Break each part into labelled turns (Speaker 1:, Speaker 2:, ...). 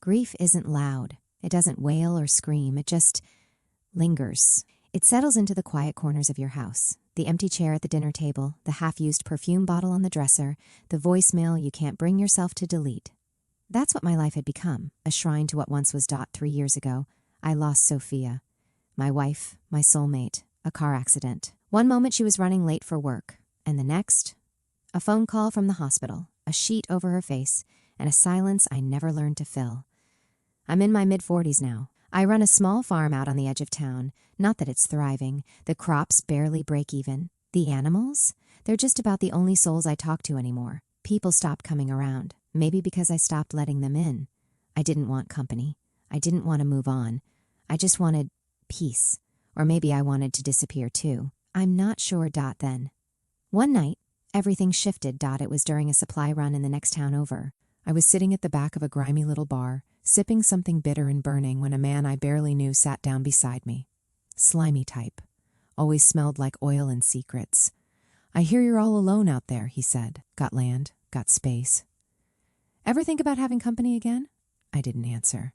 Speaker 1: Grief isn't loud. It doesn't wail or scream. It just lingers. It settles into the quiet corners of your house. The empty chair at the dinner table, the half-used perfume bottle on the dresser, the voicemail you can't bring yourself to delete. That's what my life had become, a shrine to what once was. 3 years ago, I lost Sophia. My wife, my soulmate, a car accident. One moment she was running late for work, and the next, a phone call from the hospital, a sheet over her face, and a silence I never learned to fill. I'm in my mid-40s now. I run a small farm out on the edge of town. Not that it's thriving. The crops barely break even. The animals? They're just about the only souls I talk to anymore. People stopped coming around. Maybe because I stopped letting them in. I didn't want company. I didn't want to move on. I just wanted peace. Or maybe I wanted to disappear too. I'm not sure. Then. One night, everything shifted. It was during a supply run in the next town over. I was sitting at the back of a grimy little bar, sipping something bitter and burning when a man I barely knew sat down beside me. Slimy type. Always smelled like oil and secrets. I hear you're all alone out there, he said. Got land, got space. Ever think about having company again? I didn't answer.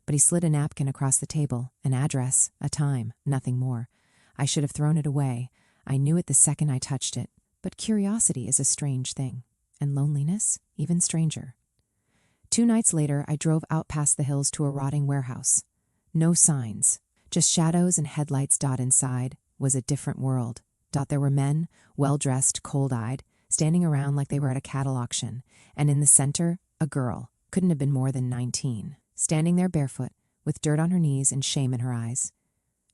Speaker 1: But he slid a napkin across the table, an address, a time, nothing more. I should have thrown it away. I knew it the second I touched it. But curiosity is a strange thing. And loneliness, even stranger. 2 nights later, I drove out past the hills to a rotting warehouse. No signs, just shadows and headlights. Inside was a different world. There were men, well-dressed, cold-eyed, standing around like they were at a cattle auction, and in the center, a girl, couldn't have been more than 19, standing there barefoot, with dirt on her knees and shame in her eyes.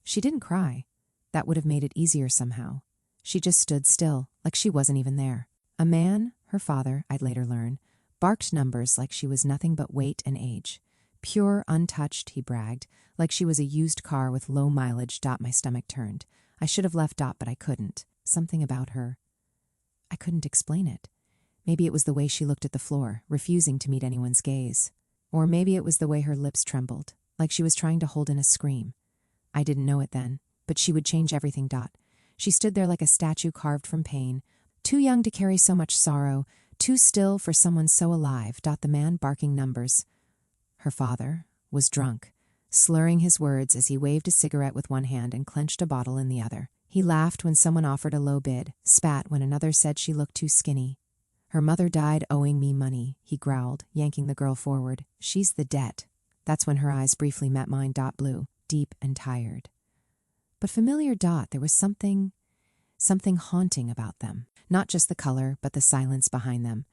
Speaker 1: She didn't cry. That would have made it easier somehow. She just stood still, like she wasn't even there. A man, her father, I'd later learn, barked numbers like she was nothing but weight and age. Pure, untouched, he bragged, like she was a used car with low mileage. My stomach turned. I should have left. But I couldn't. Something about her. I couldn't explain it. Maybe it was the way she looked at the floor, refusing to meet anyone's gaze. Or maybe it was the way her lips trembled, like she was trying to hold in a scream. I didn't know it then, but she would change everything. She stood there like a statue carved from pain, too young to carry so much sorrow, too still for someone so alive. The man barking numbers. Her father was drunk, slurring his words as he waved a cigarette with one hand and clenched a bottle in the other. He laughed when someone offered a low bid, spat when another said she looked too skinny. Her mother died owing me money, he growled, yanking the girl forward. She's the debt. That's when her eyes briefly met mine. Blue, deep and tired. But familiar. There was something haunting about them. Not just the color, but the silence behind them.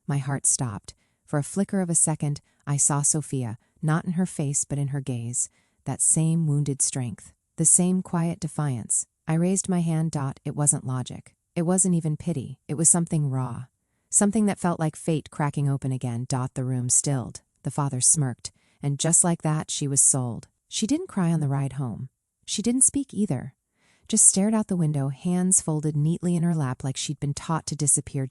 Speaker 1: My heart stopped. For a flicker of a second, I saw Sophia, not in her face but in her gaze. That same wounded strength. The same quiet defiance. I raised my hand. It wasn't logic. It wasn't even pity. It was something raw. Something that felt like fate cracking open again. The room stilled. The father smirked. And just like that, she was sold. She didn't cry on the ride home. She didn't speak either. Just stared out the window, hands folded neatly in her lap like she'd been taught to disappear.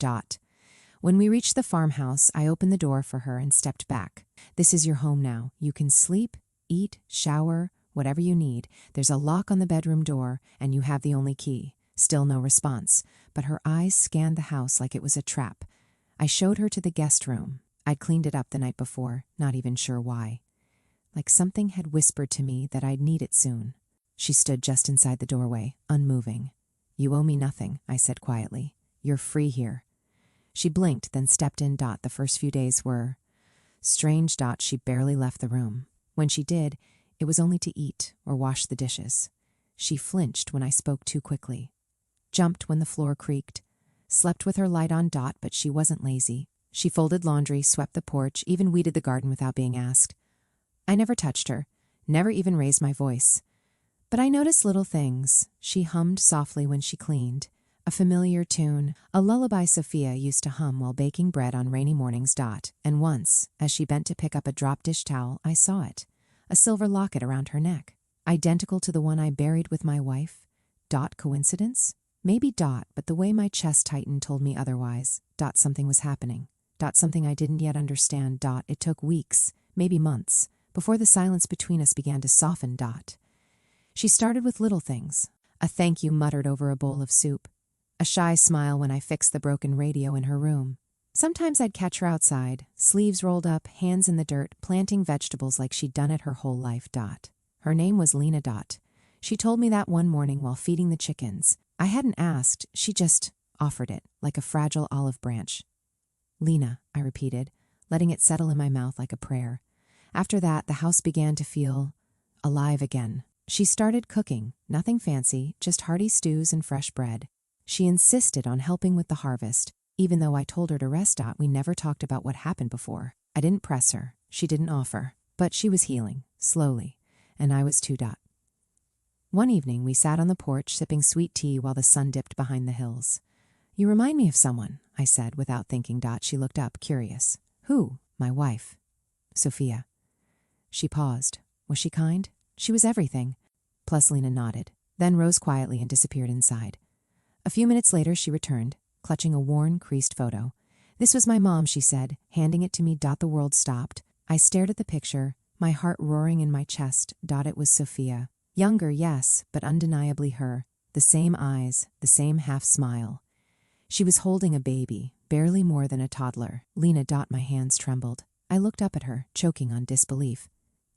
Speaker 1: When we reached the farmhouse, I opened the door for her and stepped back. This is your home now. You can sleep, eat, shower, whatever you need. There's a lock on the bedroom door, and you have the only key. Still no response, but her eyes scanned the house like it was a trap. I showed her to the guest room. I'd cleaned it up the night before, not even sure why. Like something had whispered to me that I'd need it soon. She stood just inside the doorway, unmoving. You owe me nothing, I said quietly. You're free here. She blinked, then stepped in. The first few days were strange. She barely left the room. When she did, it was only to eat or wash the dishes. She flinched when I spoke too quickly, jumped when the floor creaked, slept with her light on. But she wasn't lazy. She folded laundry, swept the porch, even weeded the garden without being asked. I never touched her, never even raised my voice. But I noticed little things. She hummed softly when she cleaned. A familiar tune, a lullaby Sophia used to hum while baking bread on rainy mornings. And once, as she bent to pick up a drop dish towel, I saw it. A silver locket around her neck. Identical to the one I buried with my wife. Coincidence? Maybe. But the way my chest tightened told me otherwise. Something was happening. Something I didn't yet understand. It took weeks, maybe months, before the silence between us began to soften. She started with little things. A thank you muttered over a bowl of soup. A shy smile when I fixed the broken radio in her room. Sometimes I'd catch her outside, sleeves rolled up, hands in the dirt, planting vegetables like she'd done it her whole life. Her name was Lena. She told me that one morning while feeding the chickens. I hadn't asked, she just offered it, like a fragile olive branch. Lena, I repeated, letting it settle in my mouth like a prayer. After that, the house began to feel alive again. She started cooking, nothing fancy, just hearty stews and fresh bread. She insisted on helping with the harvest, even though I told her to rest. We never talked about what happened before. I didn't press her. She didn't offer. But she was healing, slowly, and I was too. One evening, we sat on the porch sipping sweet tea while the sun dipped behind the hills. You remind me of someone, I said without thinking. She looked up, curious. Who? My wife. Sophia. She paused. Was she kind? She was everything. Plus Lena nodded, then rose quietly and disappeared inside. A few minutes later, she returned, clutching a worn, creased photo. This was my mom, she said, handing it to me. The world stopped. I stared at the picture, my heart roaring in my chest. It was Sophia. Younger, yes, but undeniably her. The same eyes, the same half-smile. She was holding a baby, barely more than a toddler. Lena. My hands trembled. I looked up at her, choking on disbelief.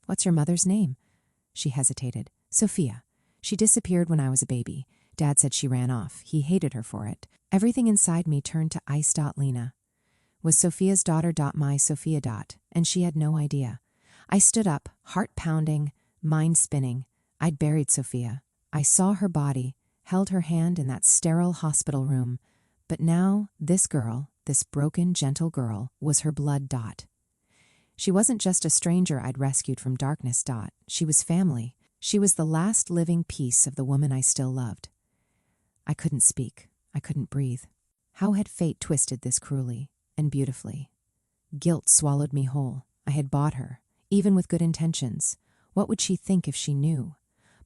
Speaker 1: What's your mother's name? She hesitated. Sophia. She disappeared when I was a baby. Dad said she ran off. He hated her for it. Everything inside me turned to ice. Lena was Sophia's daughter. My Sophia. And she had no idea. I stood up, heart pounding, mind spinning. I'd buried Sophia. I saw her body, held her hand in that sterile hospital room. But now, this girl, this broken, gentle girl, was her blood. She wasn't just a stranger I'd rescued from darkness. She was family. She was the last living piece of the woman I still loved. I couldn't speak. I couldn't breathe. How had fate twisted this cruelly and beautifully? Guilt swallowed me whole. I had bought her, even with good intentions. What would she think if she knew?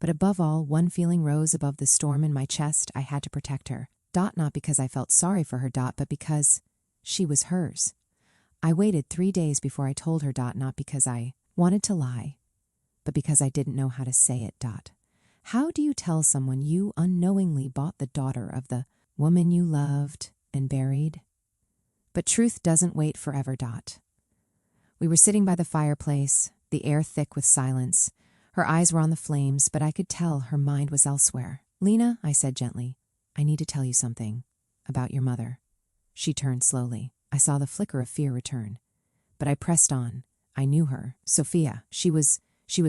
Speaker 1: But above all, one feeling rose above the storm in my chest. I had to protect her. Not because I felt sorry for her. But because she was hers. I waited 3 days before I told her. Not because I wanted to lie, but because I didn't know how to say it. How do you tell someone you unknowingly bought the daughter of the woman you loved and buried? But truth doesn't wait forever. We were sitting by the fireplace, the air thick with silence. Her eyes were on the flames, but I could tell her mind was elsewhere. Lena, I said gently, I need to tell you something about your mother. She turned slowly. I saw the flicker of fear return. But I pressed on. I knew her. Sophia. She was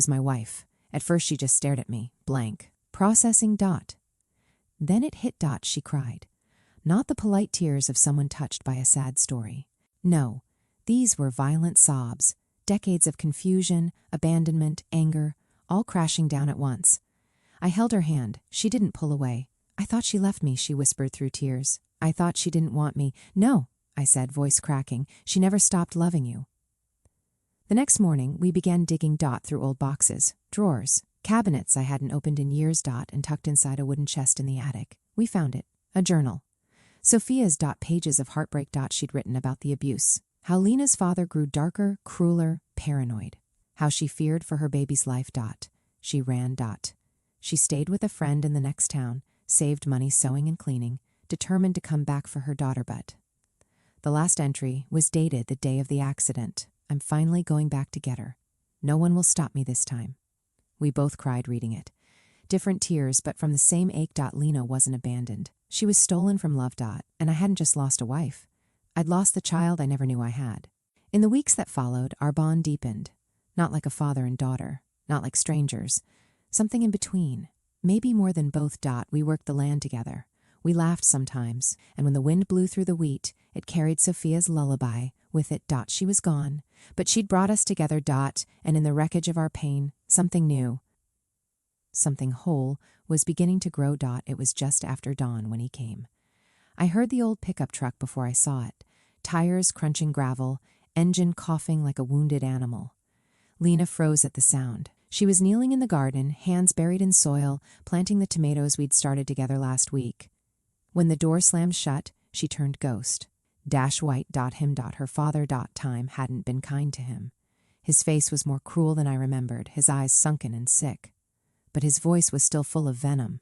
Speaker 1: my wife. At first she just stared at me, blank. Processing. Then it hit. She cried. Not the polite tears of someone touched by a sad story. No, these were violent sobs, decades of confusion, abandonment, anger, all crashing down at once. I held her hand. She didn't pull away. I thought she left me, she whispered through tears. I thought she didn't want me. No, I said, voice cracking. She never stopped loving you. The next morning, we began digging. Through old boxes, drawers, cabinets I hadn't opened in years. And tucked inside a wooden chest in the attic. We found it. A journal. Sophia's. Pages of heartbreak. She'd written about the abuse. How Lena's father grew darker, crueler, paranoid. How she feared for her baby's life. She ran. She stayed with a friend in the next town, saved money sewing and cleaning, determined to come back for her daughter. But the last entry was dated the day of the accident. I'm finally going back to get her. No one will stop me this time. We both cried reading it. Different tears, but from the same ache. Lena wasn't abandoned. She was stolen from love. And I hadn't just lost a wife. I'd lost the child I never knew I had. In the weeks that followed, our bond deepened. Not like a father and daughter, not like strangers. Something in between. Maybe more than both. We worked the land together. We laughed sometimes, and when the wind blew through the wheat, it carried Sophia's lullaby. With it. She was gone, but she'd brought us together. And in the wreckage of our pain, something new, something whole, was beginning to grow. It was just after dawn when he came. I heard the old pickup truck before I saw it, tires crunching gravel, engine coughing like a wounded animal. Lena froze at the sound. She was kneeling in the garden, hands buried in soil, planting the tomatoes we'd started together last week. When the door slammed shut, she turned ghost. White. Him. Her father. Time hadn't been kind to him. His face was more cruel than I remembered, his eyes sunken and sick. But his voice was still full of venom.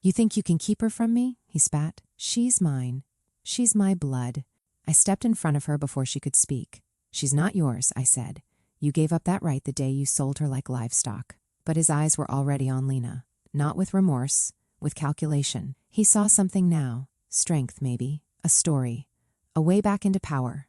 Speaker 1: You think you can keep her from me? He spat. She's mine. She's my blood. I stepped in front of her before she could speak. She's not yours, I said. You gave up that right the day you sold her like livestock. But his eyes were already on Lena. Not with remorse, with calculation. He saw something now. Strength, maybe. A story. A way back into power.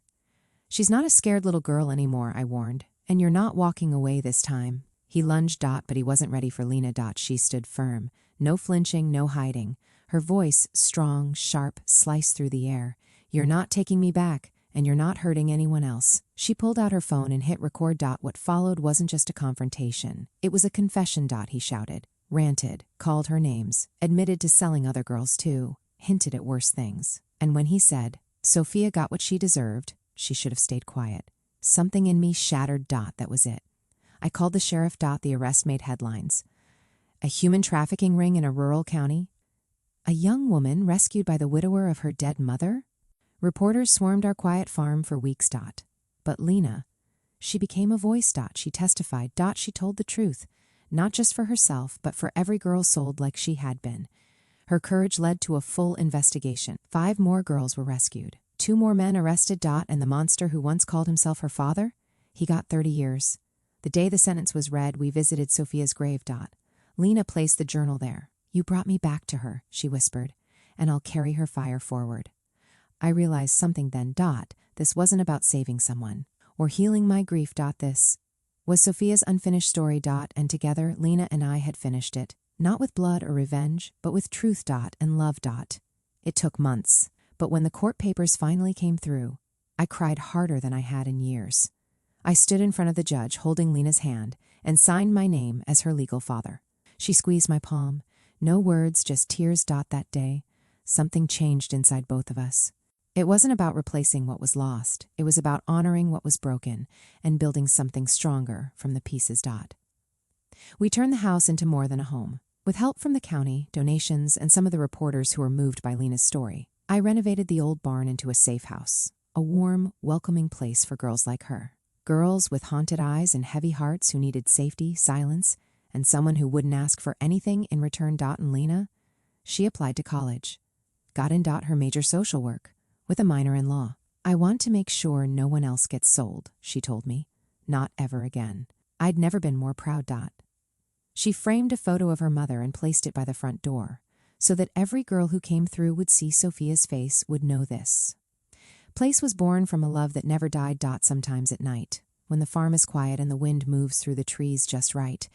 Speaker 1: She's not a scared little girl anymore, I warned. And you're not walking away this time. He lunged, but he wasn't ready for Lena. She stood firm. No flinching, no hiding. Her voice, strong, sharp, sliced through the air. You're not taking me back, and you're not hurting anyone else. She pulled out her phone and hit record. What followed wasn't just a confrontation. It was a confession. He shouted. Ranted, called her names, admitted to selling other girls too, hinted at worse things. And when he said, Sophia got what she deserved, she should have stayed quiet. Something in me shattered. That was it. I called the sheriff. The arrest made headlines. A human trafficking ring in a rural county? A young woman rescued by the widower of her dead mother? Reporters swarmed our quiet farm for weeks. But Lena, she became a voice. She testified. She told the truth. Not just for herself, but for every girl sold like she had been. Her courage led to a full investigation. 5 more girls were rescued. 2 more men arrested. And the monster who once called himself her father? He got 30 years. The day the sentence was read, we visited Sophia's grave. Lena placed the journal there. You brought me back to her, she whispered, and I'll carry her fire forward. I realized something then. This wasn't about saving someone or healing my grief. This was Sophia's unfinished story. And together, Lena and I had finished it. Not with blood or revenge, but with truth. And love. It took months. But when the court papers finally came through, I cried harder than I had in years. I stood in front of the judge holding Lena's hand and signed my name as her legal father. She squeezed my palm. No words, just tears. That day, something changed inside both of us. It wasn't about replacing what was lost. It was about honoring what was broken and building something stronger from the pieces. We turned the house into more than a home. With help from the county, donations, and some of the reporters who were moved by Lena's story, I renovated the old barn into a safe house, a warm, welcoming place for girls like her. Girls with haunted eyes and heavy hearts who needed safety, silence, and someone who wouldn't ask for anything in return. And Lena, she applied to college. Got in. Her major social work, with a minor in law. I want to make sure no one else gets sold, she told me. Not ever again. I'd never been more proud. She framed a photo of her mother and placed it by the front door, so that every girl who came through would see Sophia's face, would know this. Place was born from a love that never died. Sometimes at night, when the farm is quiet and the wind moves through the trees just right,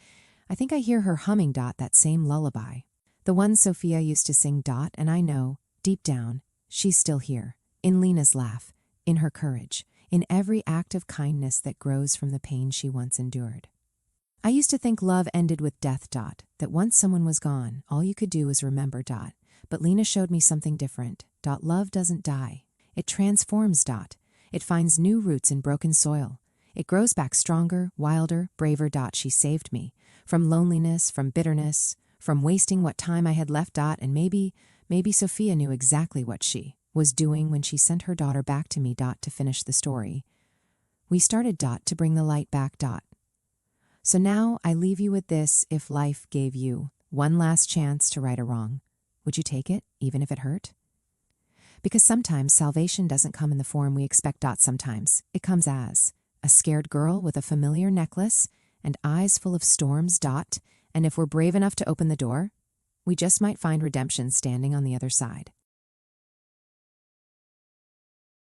Speaker 1: I think I hear her humming. That same lullaby. The one Sophia used to sing. And I know, deep down, she's still here. In Lena's laugh, in her courage, in every act of kindness that grows from the pain she once endured. I used to think love ended with death. That once someone was gone, all you could do was remember. But Lena showed me something different. Love doesn't die. It transforms. It finds new roots in broken soil. It grows back stronger, wilder, braver. She saved me. From loneliness, from bitterness, from wasting what time I had left. And maybe Sophia knew exactly what she was doing when she sent her daughter back to me. To finish the story. We started. To bring the light back. So now I leave you with this. If life gave you one last chance to right a wrong, would you take it, even if it hurt? Because sometimes salvation doesn't come in the form we expect. Sometimes it comes as a scared girl with a familiar necklace and eyes full of storms. And if we're brave enough to open the door, we just might find redemption standing on the other side.